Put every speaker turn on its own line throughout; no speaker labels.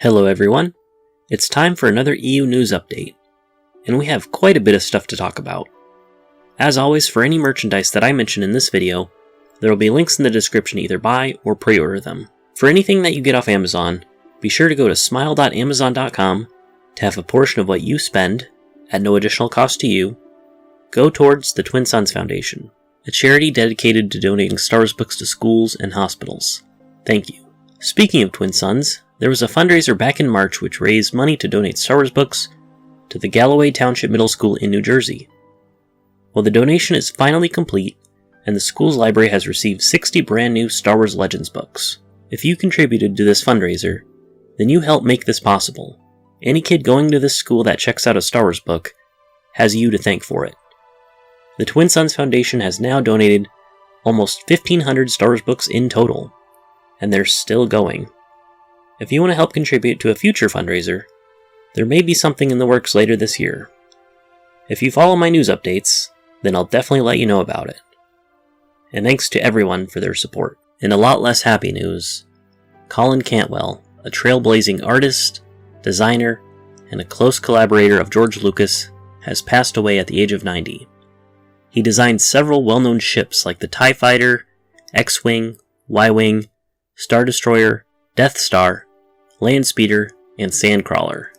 Hello everyone, it's time for another EU news update, and we have quite a bit of stuff to talk about. As always, for any merchandise that I mention in this video, there will be links in the description to either buy or pre-order them. For anything that you get off Amazon, be sure to go to smile.amazon.com to have a portion of what you spend, at no additional cost to you, go towards the Twin Suns Foundation, a charity dedicated to donating Star Wars books to schools and hospitals. Thank you. Speaking of Twin Suns, there was a fundraiser back in March which raised money to donate Star Wars books to the Galloway Township Middle School in New Jersey. Well, the donation is finally complete, and the school's library has received 60 brand new Star Wars Legends books. If you contributed to this fundraiser, then you helped make this possible. Any kid going to this school that checks out a Star Wars book has you to thank for it. The Twin Suns Foundation has now donated almost 1,500 Star Wars books in total, and they're still going. If you want to help contribute to a future fundraiser, there may be something in the works later this year. If you follow my news updates, then I'll definitely let you know about it. And thanks to everyone for their support. In a lot less happy news, Colin Cantwell, a trailblazing artist, designer, and a close collaborator of George Lucas, has passed away at the age of 90. He designed several well-known ships like the TIE Fighter, X-Wing, Y-Wing, Star Destroyer, Death Star, Landspeeder, and Sandcrawler,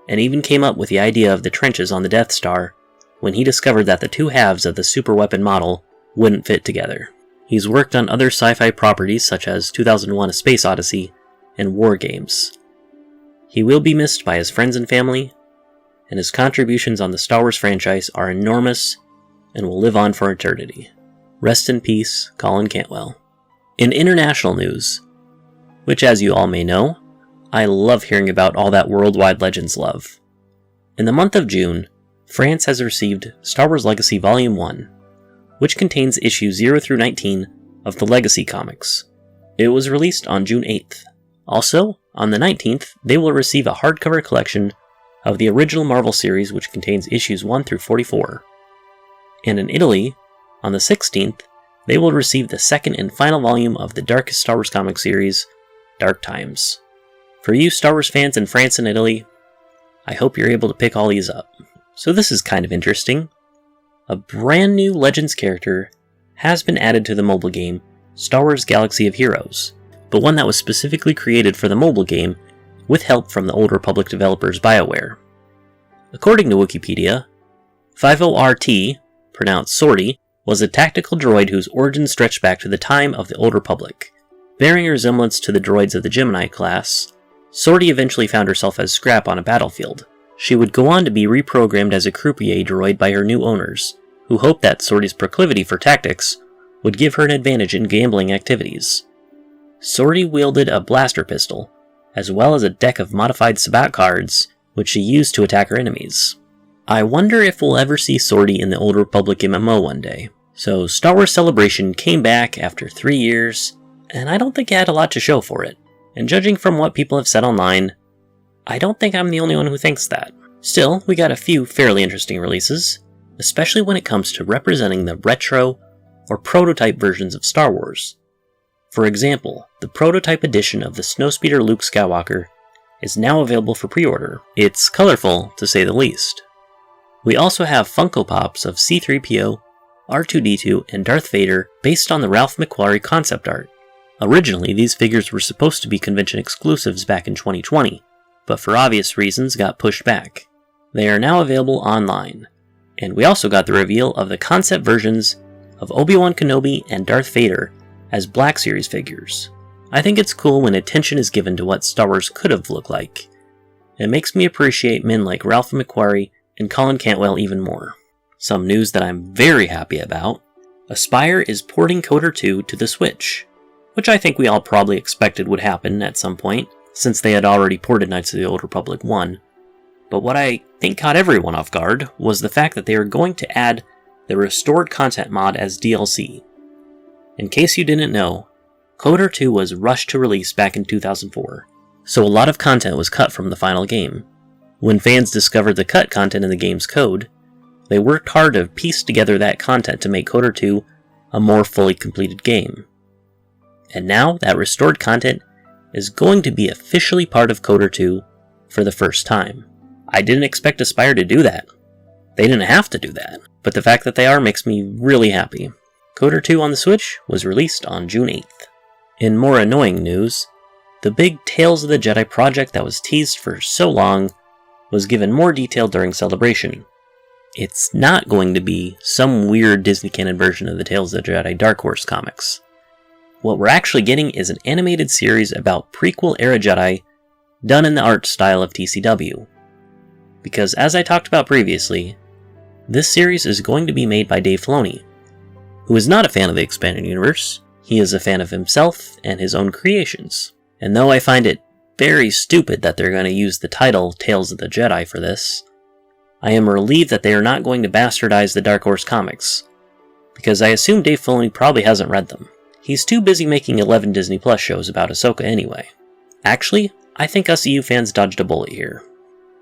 and even came up with the idea of the trenches on the Death Star when he discovered that the two halves of the superweapon model wouldn't fit together. He's worked on other sci-fi properties such as 2001: A Space Odyssey and War Games. He will be missed by his friends and family, and his contributions on the Star Wars franchise are enormous and will live on for eternity. Rest in peace, Colin Cantwell. In international news, which as you all may know, I love hearing about all that worldwide Legends love. In the month of June, France has received Star Wars Legacy Volume 1, which contains issues 0 through 19 of the Legacy comics. It was released on June 8th. Also, on the 19th, they will receive a hardcover collection of the original Marvel series, which contains issues 1 through 44. And in Italy, on the 16th, they will receive the second and final volume of the darkest Star Wars comic series, Dark Times. For you Star Wars fans in France and Italy, I hope you're able to pick all these up. So this is kind of interesting. A brand new Legends character has been added to the mobile game, Star Wars Galaxy of Heroes, but one that was specifically created for the mobile game with help from the Old Republic developers BioWare. According to Wikipedia, 50RT, pronounced Sortie, was a tactical droid whose origins stretched back to the time of the Old Republic. Bearing a resemblance to the droids of the Gemini class, Sortie eventually found herself as scrap on a battlefield. She would go on to be reprogrammed as a croupier droid by her new owners, who hoped that Sortie's proclivity for tactics would give her an advantage in gambling activities. Sortie wielded a blaster pistol, as well as a deck of modified Sabbat cards, which she used to attack her enemies. I wonder if we'll ever see Sortie in the Old Republic MMO one day. So Star Wars Celebration came back after 3 years, and I don't think it had a lot to show for it. And judging from what people have said online, I don't think I'm the only one who thinks that. Still, we got a few fairly interesting releases, especially when it comes to representing the retro or prototype versions of Star Wars. For example, the prototype edition of the Snowspeeder Luke Skywalker is now available for pre-order. It's colorful, to say the least. We also have Funko Pops of C-3PO, R2-D2, and Darth Vader based on the Ralph McQuarrie concept art. Originally, these figures were supposed to be convention exclusives back in 2020, but for obvious reasons got pushed back. They are now available online, and we also got the reveal of the concept versions of Obi-Wan Kenobi and Darth Vader as Black Series figures. I think it's cool when attention is given to what Star Wars could have looked like. It makes me appreciate men like Ralph McQuarrie and Colin Cantwell even more. Some news that I'm very happy about: Aspyr is porting KOTOR 2 to the Switch, which I think we all probably expected would happen at some point, since they had already ported Knights of the Old Republic 1. But what I think caught everyone off guard was the fact that they are going to add the Restored Content mod as DLC. In case you didn't know, KOTOR 2 was rushed to release back in 2004, so a lot of content was cut from the final game. When fans discovered the cut content in the game's code, they worked hard to piece together that content to make KOTOR 2 a more fully completed game. And now that restored content is going to be officially part of KOTOR 2 for the first time. I didn't expect Aspyr to do that. They didn't have to do that, but the fact that they are makes me really happy. KOTOR 2 on the Switch was released on June 8th. In more annoying news, the big Tales of the Jedi project that was teased for so long was given more detail during Celebration. It's not going to be some weird Disney canon version of the Tales of the Jedi Dark Horse comics. What we're actually getting is an animated series about prequel-era Jedi done in the art style of TCW. Because as I talked about previously, this series is going to be made by Dave Filoni, who is not a fan of the expanded universe. He is a fan of himself and his own creations. And though I find it very stupid that they're going to use the title Tales of the Jedi for this, I am relieved that they are not going to bastardize the Dark Horse comics, because I assume Dave Filoni probably hasn't read them. He's too busy making 11 Disney Plus shows about Ahsoka anyway. Actually, I think us EU fans dodged a bullet here.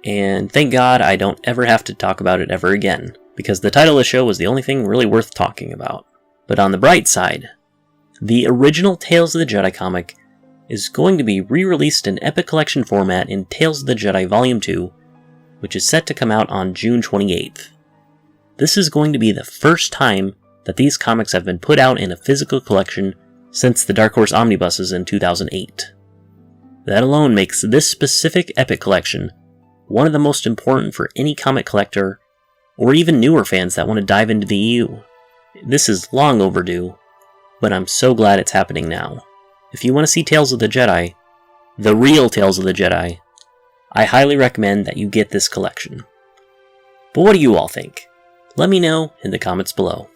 And thank God I don't ever have to talk about it ever again, because the title of the show was the only thing really worth talking about. But on the bright side, the original Tales of the Jedi comic is going to be re-released in Epic Collection format in Tales of the Jedi Volume 2, which is set to come out on June 28th. This is going to be the first time that these comics have been put out in a physical collection since the Dark Horse omnibuses in 2008. That alone makes this specific Epic Collection one of the most important for any comic collector, or even newer fans that want to dive into the EU. This is long overdue, but I'm so glad it's happening now. If you want to see Tales of the Jedi, the real Tales of the Jedi, I highly recommend that you get this collection. But what do you all think? Let me know in the comments below.